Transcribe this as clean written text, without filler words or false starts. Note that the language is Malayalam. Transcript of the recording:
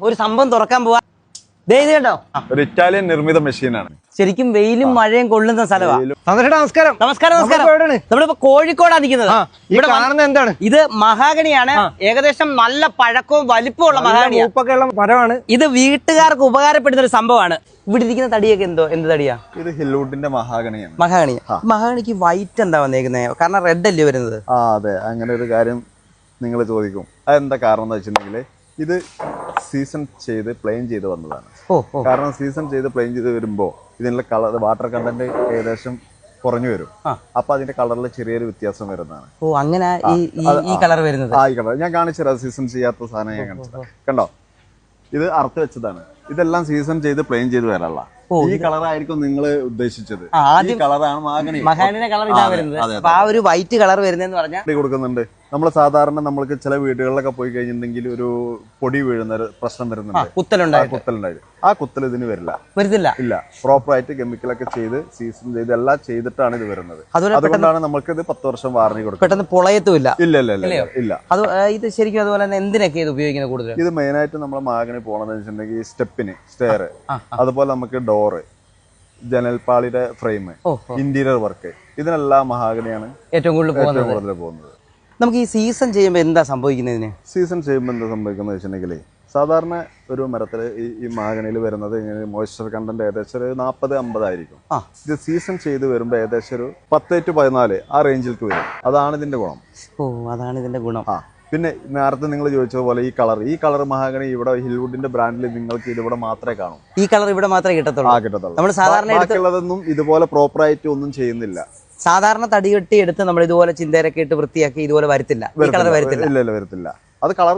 ഒരു സംഭവം തുറക്കാൻ പോവാ. ദേ ഇത് കേട്ടോ, ഒരു ഇറ്റാലിയൻ നിർമ്മിത മെഷീനാണ്. ശരിക്കും വെയിലും മഴയും കൊള്ളുന്ന സ്ഥലമാണ്. നമസ്കാരം. നമസ്കാരം. നമ്മളിപ്പോ കോഴിക്കോടാണ് നിൽക്കുന്നത്. ഇവിടെ കാണുന്നത് എന്താണ്? ഇത് മഹാഗണിയാണ്. ഏകദേശം നല്ല പഴക്കവും വലിപ്പമുള്ള മഹാഗണിയാണ്. മരമാണ്. ഇത് വീട്ടുകാർക്ക് ഉപകാരപ്പെടുന്ന ഒരു സംഭവമാണ്. ഇവിടെ ഇരിക്കുന്ന തടിയൊക്കെ എന്ത് തടിയാ? ഇത് ഹിൽവുഡിന്റെ മഹാഗണിയാണ്. മഹാഗണി. മഹാഗണിക്ക് വൈറ്റ് എന്താ വന്നേക്കുന്നത്? കാരണം റെഡ് അല്ലേ വരുന്നത്? അതെ, അങ്ങനെ ഒരു കാര്യം നിങ്ങൾ ചോദിക്കും. അതെന്താ കാരണം എന്ന് വെച്ചിട്ടുണ്ടെങ്കിൽ ഇത് സീസൺ ചെയ്ത് പ്ലെയിൻ ചെയ്ത് വന്നതാണ്. കാരണം സീസൺ ചെയ്ത് പ്ലെയിൻ ചെയ്ത് വരുമ്പോൾ ഇതിനുള്ള കളർ വാട്ടർ കണ്ടന്റ് ഏകദേശം കുറഞ്ഞു വരും. അപ്പൊ അതിന്റെ കളറിൽ ചെറിയൊരു വ്യത്യാസം വരുന്നതാണ്. അങ്ങനെ ഈ കളർ വരുന്നത്. ഈ കളർ ഞാൻ കാണിച്ചുതരാം. സീസൺ ചെയ്യാത്ത സാധനം ഞാൻ കാണിച്ചു. കണ്ടോ, ഇത് അറുത്ത് വെച്ചതാണ്. ഇതെല്ലാം സീസൺ ചെയ്ത് പ്ലെയിൻ ചെയ്ത് വരാനുള്ള ഈ കളറായിരിക്കും നിങ്ങൾ ഉദ്ദേശിച്ചത്. ഈ കളറാണ് മഹാഗണിയുടെ കളർ ഇതാ വരുന്നത്. അപ്പൊ ആ ഒരു വൈറ്റ് കളർ വരുന്നതെന്ന് പറഞ്ഞാൽ കൊടുക്കുന്നുണ്ട്. നമ്മൾ സാധാരണ നമ്മൾക്ക് ചില വീടുകളിലൊക്കെ പോയി കഴിഞ്ഞിട്ടുണ്ടെങ്കിൽ ഒരു പൊടി വീഴുന്ന ഒരു പ്രശ്നം വരുന്നുണ്ട്. കുത്തലുണ്ടായിട്ട് ആ കുത്തൽ ഇതിന് വരുന്നില്ല. ഇല്ല, പ്രോപ്പർ ആയിട്ട് കെമിക്കലൊക്കെ ചെയ്ത് സീസൺ ചെയ്ത് എല്ലാം ചെയ്തിട്ടാണ് ഇത് വരുന്നത്. അതുകൊണ്ടാണ് നമുക്ക് ഇത് 10 വർഷം വാറണ്ടി കൊടുക്കുന്നത്. പെട്ടെന്ന് പൊളയത്തുമില്ല. ഇല്ല. അത് ഇത് ശരിക്കും അതുപോലെ തന്നെ എന്തിനൊക്കെ ഇത് ഉപയോഗിക്കുന്നത് കൂടുതൽ? ഇത് മെയിൻ ആയിട്ട് നമ്മൾ മഹാഗണി പോകണമെന്ന് വെച്ചിട്ടുണ്ടെങ്കിൽ സ്റ്റെപ്പിന്, സ്റ്റെയർ, അതുപോലെ നമുക്ക് ഡോറ്, ജനൽപ്പാളിയുടെ ഫ്രെയിം, ഇന്റീരിയർ വർക്ക്, ഇതിനെല്ലാം മഹാഗണിയാണ് ഏറ്റവും കൂടുതൽ പോകുന്നത്. നമുക്ക് ഈ സീസൺ ചെയ്യുമ്പോൾ എന്താ സംഭവിക്കുന്നതിന്? സീസൺ ചെയ്യുമ്പോൾ എന്താ സംഭവിക്കുന്നത് വെച്ചിട്ടുണ്ടെങ്കിൽ സാധാരണ ഒരു മരത്തിൽ ഈ മഹാഗണിയിൽ വരുന്നത് മോയ്സ്ചർ കണ്ടന്റ് ഏകദേശം ഒരു 40-50 ആയിരിക്കും. ഇത് സീസൺ ചെയ്ത് വരുമ്പോൾ ഏകദേശം ഒരു 10 to 14 ആ റേഞ്ചിലേക്ക് വരും. അതാണ് ഇതിന്റെ ഗുണം. അതാണ് ഇതിന്റെ ഗുണം. പിന്നെ നേരത്തെ നിങ്ങൾ ചോദിച്ചതുപോലെ ഈ കളർ മഹാഗണി ഇവിടെ ഹിൽവുഡിന്റെ ബ്രാൻഡിൽ നിങ്ങൾക്ക് ഇതിവിടെ മാത്രമേ കാണൂ. ഈ കളർ ഇവിടെ മാത്രമേ കിട്ടത്തുള്ളൂ. നമ്മൾ സാധാരണ ബാക്കിയുള്ളതൊന്നും ഇതുപോലെ പ്രോപ്പർ ആയിട്ട് ഒന്നും ചെയ്യുന്നില്ല. സാധാരണ തടി കെട്ടി എടുത്ത് നമ്മൾ ഇതുപോലെ ചിന്തരൊക്കെ ഇട്ട് വൃത്തിയാക്കി ഇതുപോലെ വരത്തില്ല. ഈ കളർ വരത്തില്ല. ഇല്ല, വരത്തില്ല. അത് കളർ